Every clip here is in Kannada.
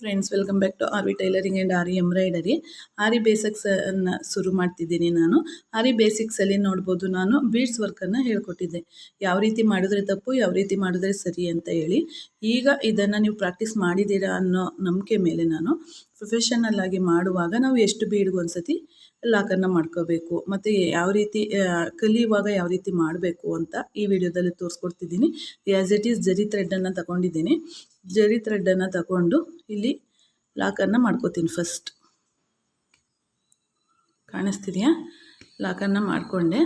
Friends, welcome back to R V tailoring and Aari embroidery. Aari ಬೇಸಿಕ್ಸನ್ನು ಶುರು ಮಾಡ್ತಿದ್ದೀನಿ ನಾನು. ಆರಿ ಬೇಸಿಕ್ಸಲ್ಲಿ ನೋಡ್ಬೋದು, ನಾನು ಬೀಡ್ಸ್ ವರ್ಕನ್ನು ಹೇಳ್ಕೊಟ್ಟಿದ್ದೆ. ಯಾವ ರೀತಿ ಮಾಡಿದ್ರೆ ತಪ್ಪು, ಯಾವ ರೀತಿ ಮಾಡಿದ್ರೆ ಸರಿ ಅಂತ ಹೇಳಿ. ಈಗ ಇದನ್ನು ನೀವು ಪ್ರಾಕ್ಟೀಸ್ ಮಾಡಿದ್ದೀರಾ ಅನ್ನೋ ನಂಬಿಕೆ ಮೇಲೆ ನಾನು ಪ್ರೊಫೆಷನಲ್ ಆಗಿ ಮಾಡುವಾಗ ನಾವು ಎಷ್ಟು ಬೀಡ್ಗೆ ಒಂದ್ಸತಿ ಲಾಕನ್ನು ಮಾಡ್ಕೋಬೇಕು ಮತ್ತು ಯಾವ ರೀತಿ ಕಲಿಯುವಾಗ ಯಾವ ರೀತಿ ಮಾಡಬೇಕು ಅಂತ ಈ ವಿಡಿಯೋದಲ್ಲಿ ತೋರಿಸ್ಕೊಡ್ತಿದ್ದೀನಿ. ಆ್ಯಸ್ ಇಟ್ ಈಸ್ ಜರಿ ಥ್ರೆಡ್ಡನ್ನು ತಗೊಂಡಿದ್ದೀನಿ. ಜರಿ ಥ್ರೆಡ್ಡನ್ನು ತಗೊಂಡು ಇಲ್ಲಿ ಲಾಕನ್ನು ಮಾಡ್ಕೋತೀನಿ. ಫಸ್ಟ್ ಕಾಣಿಸ್ತಿದೆಯಾ? ಲಾಕನ್ನು ಮಾಡಿಕೊಂಡೆ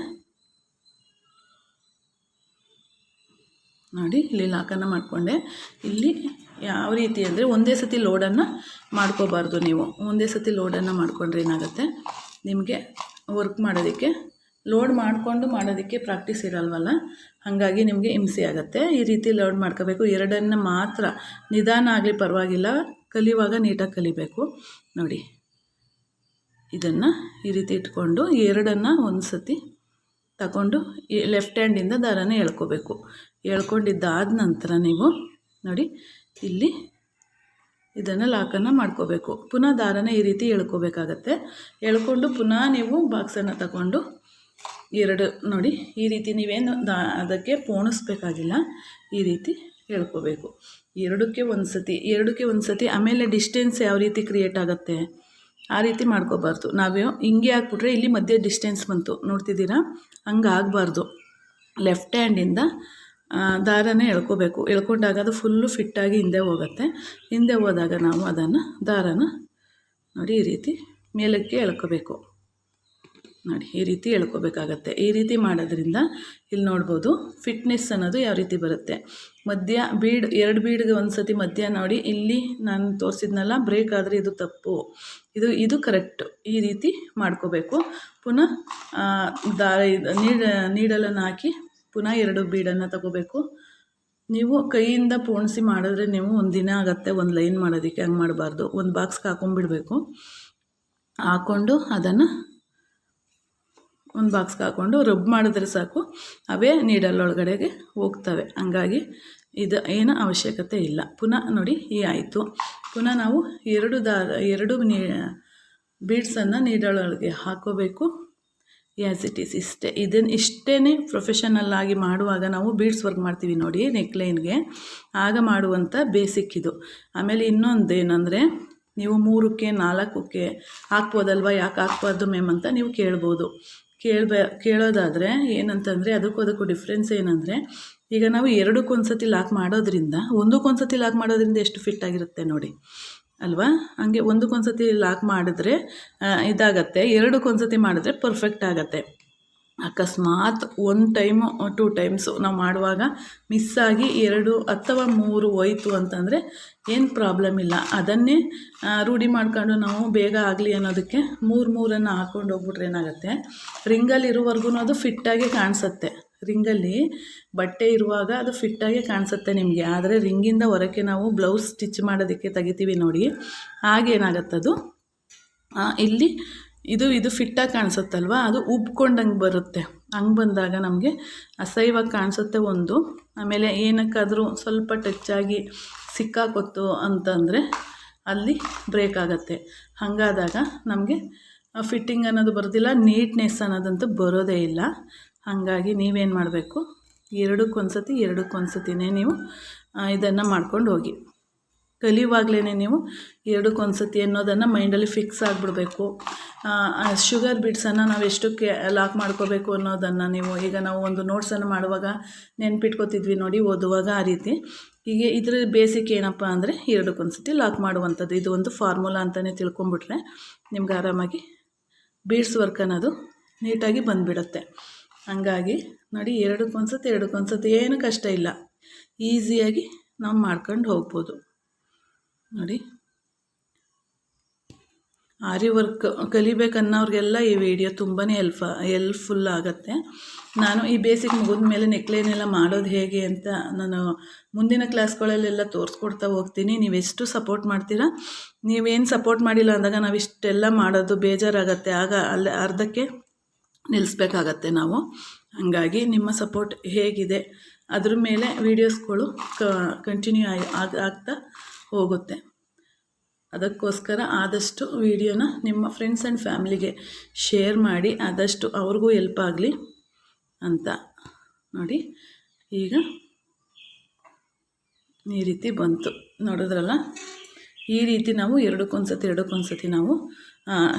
ನೋಡಿ. ಇಲ್ಲಿ ಲಾಕನ್ನು ಮಾಡಿಕೊಂಡೆ. ಇಲ್ಲಿ ಯಾವ ರೀತಿ ಅಂದರೆ ಒಂದೇ ಸತಿ ಲೋಡನ್ನು ಮಾಡ್ಕೋಬಾರ್ದು. ನೀವು ಒಂದೇ ಸತಿ ಲೋಡನ್ನು ಮಾಡಿಕೊಂಡ್ರೆ ಏನಾಗುತ್ತೆ, ನಿಮಗೆ ವರ್ಕ್ ಮಾಡೋದಕ್ಕೆ ಲೋಡ್ ಮಾಡಿಕೊಂಡು ಮಾಡೋದಕ್ಕೆ ಪ್ರಾಕ್ಟೀಸ್ ಇರಲ್ವಲ್ಲ, ಹಾಗಾಗಿ ನಿಮಗೆ ಹಿಂಸೆ ಆಗುತ್ತೆ. ಈ ರೀತಿ ಲೋಡ್ ಮಾಡ್ಕೋಬೇಕು. ಎರಡನ್ನು ಮಾತ್ರ, ನಿಧಾನ ಆಗಲಿ ಪರವಾಗಿಲ್ಲ, ಕಲಿಯುವಾಗ ನೀಟಾಗಿ ಕಲಿಬೇಕು ನೋಡಿ. ಇದನ್ನು ಈ ರೀತಿ ಇಟ್ಕೊಂಡು ಎರಡನ್ನು ಒಂದು ಸತಿ ತಗೊಂಡು ಲೆಫ್ಟ್ ಹ್ಯಾಂಡಿಂದ ದಾರನ ಎಳ್ಕೋಬೇಕು. ಎಳ್ಕೊಂಡಿದ್ದಾದ ನಂತರ ನೀವು ನೋಡಿ ಇಲ್ಲಿ ಇದನ್ನು ಲಾಕನ್ನು ಮಾಡ್ಕೋಬೇಕು. ಪುನಃ ದಾರನ ಈ ರೀತಿ ಎಳ್ಕೋಬೇಕಾಗತ್ತೆ. ಎಳ್ಕೊಂಡು ಪುನಃ ನೀವು ಬಾಕ್ಸನ್ನು ತಗೊಂಡು ಎರಡು ನೋಡಿ ಈ ರೀತಿ ನೀವೇನು ಅದಕ್ಕೆ ಪೋಣಿಸ್ಬೇಕಾಗಿಲ್ಲ, ಈ ರೀತಿ ಎಳ್ಕೋಬೇಕು. ಎರಡಕ್ಕೆ ಒಂದು ಸತಿ. ಆಮೇಲೆ ಡಿಸ್ಟೆನ್ಸ್ ಯಾವ ರೀತಿ ಕ್ರಿಯೇಟ್ ಆಗುತ್ತೆ ಆ ರೀತಿ ಮಾಡ್ಕೋಬಾರ್ದು. ನಾವು ಹಿಂಗೆ ಹಾಕ್ಬಿಟ್ರೆ ಇಲ್ಲಿ ಮಧ್ಯೆ ಡಿಸ್ಟೆನ್ಸ್ ಬಂತು, ನೋಡ್ತಿದ್ದೀರಾ? ಹಂಗೆ ಆಗಬಾರ್ದು. ಲೆಫ್ಟ್ ಹ್ಯಾಂಡಿಂದ ದಾರನೇ ಎಳ್ಕೋಬೇಕು. ಎಳ್ಕೊಂಡಾಗ ಅದು ಫುಲ್ಲು ಫಿಟ್ಟಾಗಿ ಹಿಂದೆ ಹೋಗುತ್ತೆ. ಹಿಂದೆ ಹೋದಾಗ ನಾವು ಅದನ್ನು ದಾರನ ನೋಡಿ ಈ ರೀತಿ ಮೇಲಕ್ಕೆ ಎಳ್ಕೋಬೇಕು ನೋಡಿ. ಈ ರೀತಿ ಎಳ್ಕೋಬೇಕಾಗತ್ತೆ. ಈ ರೀತಿ ಮಾಡೋದ್ರಿಂದ ಇಲ್ಲಿ ನೋಡ್ಬೋದು ಫಿಟ್ನೆಸ್ ಅನ್ನೋದು ಯಾವ ರೀತಿ ಬರುತ್ತೆ. ಮಧ್ಯ ಬೀಡ್, ಎರಡು ಬೀಡ್ಗೆ ಒಂದು ಸತಿ ಮಧ್ಯ ನೋಡಿ, ಇಲ್ಲಿ ನಾನು ತೋರಿಸಿದ್ನಲ್ಲ ಬ್ರೇಕ್ ಆದರೆ ಇದು ತಪ್ಪು, ಇದು ಕರೆಕ್ಟು. ಈ ರೀತಿ ಮಾಡ್ಕೋಬೇಕು. ಪುನಃ ದಾರ ನೀಡಲನ್ನು ಹಾಕಿ ಪುನಃ ಎರಡು ಬೀಡನ್ನು ತಗೋಬೇಕು. ನೀವು ಕೈಯಿಂದ ಪೋಣಿಸಿ ಮಾಡಿದ್ರೆ ನೀವು ಒಂದು ದಿನ ಆಗುತ್ತೆ ಒಂದು ಲೈನ್ ಮಾಡೋದಕ್ಕೆ. ಹಂಗೆ ಮಾಡಬಾರ್ದು. ಒಂದು ಬಾಕ್ಸ್ಗೆ ಹಾಕೊಂಡ್ಬಿಡಬೇಕು. ಹಾಕ್ಕೊಂಡು ಅದನ್ನು ಒಂದು ಬಾಕ್ಸ್ಗೆ ಹಾಕ್ಕೊಂಡು ರಬ್ ಮಾಡಿದ್ರೆ ಸಾಕು, ಅವೇ ನೀಡಲೊಳಗಡೆಗೆ ಹೋಗ್ತವೆ. ಹಂಗಾಗಿ ಇದು ಏನು ಅವಶ್ಯಕತೆ ಇಲ್ಲ. ಪುನಃ ನೋಡಿ ಈ ಆಯಿತು. ಪುನಃ ನಾವು ಎರಡು ಬೀಡ್ಸನ್ನು ನೀಡಲೊಳಗೆ ಹಾಕೋಬೇಕು. ಆ್ಯಸ್ ಇಟ್ ಈಸ್ ಇಷ್ಟೇ ಪ್ರೊಫೆಷನಲ್ ಆಗಿ ಮಾಡುವಾಗ ನಾವು ಬೀಡ್ಸ್ ವರ್ಕ್ ಮಾಡ್ತೀವಿ ನೋಡಿ ನೆಕ್ಲೈನ್ಗೆ, ಆಗ ಮಾಡುವಂಥ ಬೇಸಿಕ್ ಇದು. ಆಮೇಲೆ ಇನ್ನೊಂದು ಏನಂದರೆ, ನೀವು 3ಕ್ಕೆ 4ಕ್ಕೆ ಹಾಕ್ಬೋದಲ್ವ, ಯಾಕೆ ಹಾಕ್ಬಾರ್ದು ಮ್ಯಾಮ್ ಅಂತ ನೀವು ಕೇಳ್ಬೋದು. ಕೇಳೋದಾದರೆ ಏನಂತಂದರೆ, ಅದಕ್ಕೂ ಡಿಫ್ರೆನ್ಸ್ ಏನಂದರೆ, ಈಗ ನಾವು ಎರಡಕ್ಕೊಂದು ಸತಿ ಲಾಕ್ ಮಾಡೋದ್ರಿಂದ, ಒಂದಕ್ಕೊಂದು ಸತಿ ಲಾಕ್ ಮಾಡೋದ್ರಿಂದ ಎಷ್ಟು ಫಿಟ್ ಆಗಿರುತ್ತೆ ನೋಡಿ ಅಲ್ವಾ? ಹಾಗೆ ಒಂದಕ್ಕೊಂದು ಸತಿ ಲಾಕ್ ಮಾಡಿದ್ರೆ ಇದಾಗತ್ತೆ, ಎರಡಕ್ಕೊಂದು ಸತಿ ಮಾಡಿದ್ರೆ ಪರ್ಫೆಕ್ಟ್ ಆಗುತ್ತೆ. ಅಕಸ್ಮಾತ್ 1 ಟೈಮು 2 ಟೈಮ್ಸು ನಾವು ಮಾಡುವಾಗ ಮಿಸ್ಸಾಗಿ 2 ಅಥವಾ 3 ಹೋಯ್ತು ಅಂತಂದರೆ ಏನು ಪ್ರಾಬ್ಲಮ್ ಇಲ್ಲ. ಅದನ್ನೇ ರೂಢಿ ಮಾಡ್ಕೊಂಡು ನಾವು ಬೇಗ ಆಗಲಿ ಅನ್ನೋದಕ್ಕೆ 3 ಹಾಕ್ಕೊಂಡು ಹೋಗ್ಬಿಟ್ರೆ ಏನಾಗುತ್ತೆ, ರಿಂಗಲ್ಲಿರುವವರೆಗೂ ಅದು ಫಿಟ್ಟಾಗಿ ಕಾಣಿಸುತ್ತೆ. ರಿಂಗಲ್ಲಿ ಬಟ್ಟೆ ಇರುವಾಗ ಅದು ಫಿಟ್ಟಾಗಿ ಕಾಣಿಸುತ್ತೆ ನಿಮಗೆ. ಆದರೆ ರಿಂಗಿಂದ ಹೊರಕ್ಕೆ ನಾವು ಬ್ಲೌಸ್ ಸ್ಟಿಚ್ ಮಾಡೋದಕ್ಕೆ ತೆಗಿತೀವಿ ನೋಡಿ, ಆಗೇನಾಗತ್ತದು ಇಲ್ಲಿ ಇದು ಫಿಟ್ಟಾಗಿ ಕಾಣಿಸುತ್ತಲ್ವ, ಅದು ಉಬ್ಕೊಂಡಂಗೆ ಬರುತ್ತೆ. ಹಂಗೆ ಬಂದಾಗ ನಮಗೆ ಅಸಹ್ಯವಾಗಿ ಕಾಣಿಸುತ್ತೆ ಒಂದು. ಆಮೇಲೆ ಏನಕ್ಕಾದರೂ ಸ್ವಲ್ಪ ಟಚ್ಚಾಗಿ ಸಿಕ್ಕಾಕೊತ್ತು ಅಂತಂದರೆ ಅಲ್ಲಿ ಬ್ರೇಕ್ ಆಗುತ್ತೆ. ಹಾಗಾದಾಗ ನಮಗೆ ಫಿಟ್ಟಿಂಗ್ ಅನ್ನೋದು ಬರೋದಿಲ್ಲ, ನೀಟ್ನೆಸ್ ಅನ್ನೋದಂತೂ ಬರೋದೇ ಇಲ್ಲ. ಹಾಗಾಗಿ ನೀವೇನು ಮಾಡಬೇಕು, ಎರಡಕ್ಕೊಂದು ಸತಿನೇ ನೀವು ಇದನ್ನು ಮಾಡ್ಕೊಂಡು ಹೋಗಿ. ಕಲಿಯುವಾಗಲೇ ನೀವು ಎರಡಕ್ಕೊಂದು ಸತಿ ಅನ್ನೋದನ್ನು ಮೈಂಡಲ್ಲಿ ಫಿಕ್ಸ್ ಆಗಿಬಿಡ್ಬೇಕು. ಶುಗರ್ ಬೀಡ್ಸನ್ನು ನಾವು ಎಷ್ಟಕ್ಕೆ ಲಾಕ್ ಮಾಡ್ಕೋಬೇಕು ಅನ್ನೋದನ್ನು ನೀವು, ಈಗ ನಾವು ಒಂದು ನೋಟ್ಸನ್ನು ಮಾಡುವಾಗ ನೆನ್ಪಿಟ್ಕೋತಿದ್ವಿ ನೋಡಿ ಓದುವಾಗ, ಆ ರೀತಿ. ಹೀಗೆ ಇದರ ಬೇಸಿಕ್ ಏನಪ್ಪ ಅಂದರೆ ಎರಡಕ್ಕೊಂದು ಸತಿ ಲಾಕ್ ಮಾಡುವಂಥದ್ದು. ಇದು ಒಂದು ಫಾರ್ಮುಲಾ ಅಂತಲೇ ತಿಳ್ಕೊಂಬಿಟ್ರೆ ನಿಮ್ಗೆ ಆರಾಮಾಗಿ ಬೀಡ್ಸ್ ವರ್ಕ್ ಅನ್ನೋದು ನೀಟಾಗಿ ಬಂದುಬಿಡುತ್ತೆ. ಹಾಗಾಗಿ ನೋಡಿ, ಎರಡಕ್ಕೊಂದು ಸತಿ ಏನು ಕಷ್ಟ ಇಲ್ಲ, ಈಸಿಯಾಗಿ ನಾವು ಮಾಡ್ಕೊಂಡು ಹೋಗ್ಬೋದು ನೋಡಿ. ಆರಿ ವರ್ಕ್ ಕಲಿಬೇಕನ್ನೋರಿಗೆಲ್ಲ ಈ ವಿಡಿಯೋ ತುಂಬಾ ಹೆಲ್ಪ್ಫುಲ್ ಆಗುತ್ತೆ. ನಾನು ಈ ಬೇಸಿಕ್ ಮುಗಿದ ಮೇಲೆ ನೆಕ್ಲೈನೆಲ್ಲ ಮಾಡೋದು ಹೇಗೆ ಅಂತ ನಾನು ಮುಂದಿನ ಕ್ಲಾಸ್ಗಳಲ್ಲೆಲ್ಲ ತೋರಿಸ್ಕೊಡ್ತಾ ಹೋಗ್ತೀನಿ. ನೀವೆಷ್ಟು ಸಪೋರ್ಟ್ ಮಾಡ್ತೀರಾ, ನೀವೇನು ಸಪೋರ್ಟ್ ಮಾಡಿಲ್ಲ ಅಂದಾಗ ನಾವು ಇಷ್ಟೆಲ್ಲ ಮಾಡೋದು ಬೇಜಾರಾಗತ್ತೆ. ಆಗ ಅಲ್ಲೇ ಅರ್ಧಕ್ಕೆ ನಿಲ್ಲಿಸ್ಬೇಕಾಗತ್ತೆ ನಾವು. ಹಾಗಾಗಿ ನಿಮ್ಮ ಸಪೋರ್ಟ್ ಹೇಗಿದೆ ಅದ್ರ ಮೇಲೆ ವೀಡಿಯೋಸ್ಗಳು ಕಂಟಿನ್ಯೂ ಆಗ್ತಾ ಹೋಗುತ್ತೆ. ಅದಕ್ಕೋಸ್ಕರ ಆದಷ್ಟು ವಿಡಿಯೋನ ನಿಮ್ಮ ಫ್ರೆಂಡ್ಸ್ ಆ್ಯಂಡ್ ಫ್ಯಾಮಿಲಿಗೆ ಶೇರ್ ಮಾಡಿ, ಆದಷ್ಟು ಅವ್ರಿಗೂ ಹೆಲ್ಪ್ ಆಗಲಿ ಅಂತ. ನೋಡಿ ಈಗ ಈ ರೀತಿ ಬಂತು, ನೋಡಿದ್ರಲ್ಲ. ಈ ರೀತಿ ನಾವು ಎರಡಕ್ಕೊಂದ್ಸತಿ ನಾವು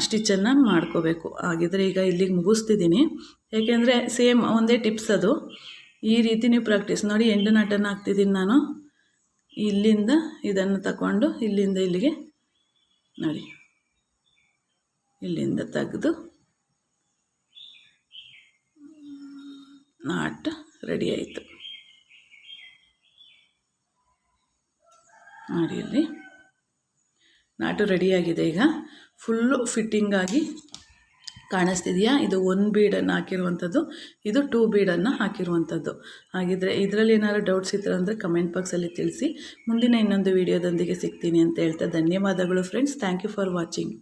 ಸ್ಟಿಚ್ಚನ್ನು ಮಾಡ್ಕೋಬೇಕು. ಹಾಗಿದ್ರೆ ಈಗ ಇಲ್ಲಿಗೆ ಮುಗಿಸ್ತಿದ್ದೀನಿ, ಏಕೆಂದರೆ ಸೇಮ್ ಒಂದೇ ಟಿಪ್ಸ್ ಅದು. ಈ ರೀತಿ ನೀವು ಪ್ರಾಕ್ಟೀಸ್ ನೋಡಿ. ಎಂಡು ನಾಟನ್ನು ಹಾಕ್ತಿದ್ದೀನಿ ನಾನು. ಇಲ್ಲಿಂದ ಇದನ್ನು ತಗೊಂಡು ಇಲ್ಲಿಂದ ಇಲ್ಲಿಗೆ ನೋಡಿ, ಇಲ್ಲಿಂದ ತೆಗೆದು ನಾಟ್ ರೆಡಿ ಆಯಿತು ನೋಡಿ. ಇಲ್ಲಿ ನಾಟು ರೆಡಿಯಾಗಿದೆ. ಈಗ ಫುಲ್ಲು ಫಿಟ್ಟಿಂಗಾಗಿ ಕಾಣಿಸ್ತಿದೆಯಾ? ಇದು 1 ಬೀಡನ್ನು ಹಾಕಿರುವಂಥದ್ದು, ಇದು 2 ಬೀಡನ್ನು ಹಾಕಿರುವಂಥದ್ದು. ಹಾಗಿದ್ರೆ ಇದರಲ್ಲಿ ಏನಾದ್ರು ಡೌಟ್ಸ್ ಇತ್ತು ಅಂದರೆ ಕಮೆಂಟ್ ಬಾಕ್ಸಲ್ಲಿ ತಿಳಿಸಿ. ಮುಂದಿನ ಇನ್ನೊಂದು ವಿಡಿಯೋದೊಂದಿಗೆ ಸಿಗ್ತೀನಿ ಅಂತ ಹೇಳ್ತಾ ಧನ್ಯವಾದಗಳು friends. Thank you for watching.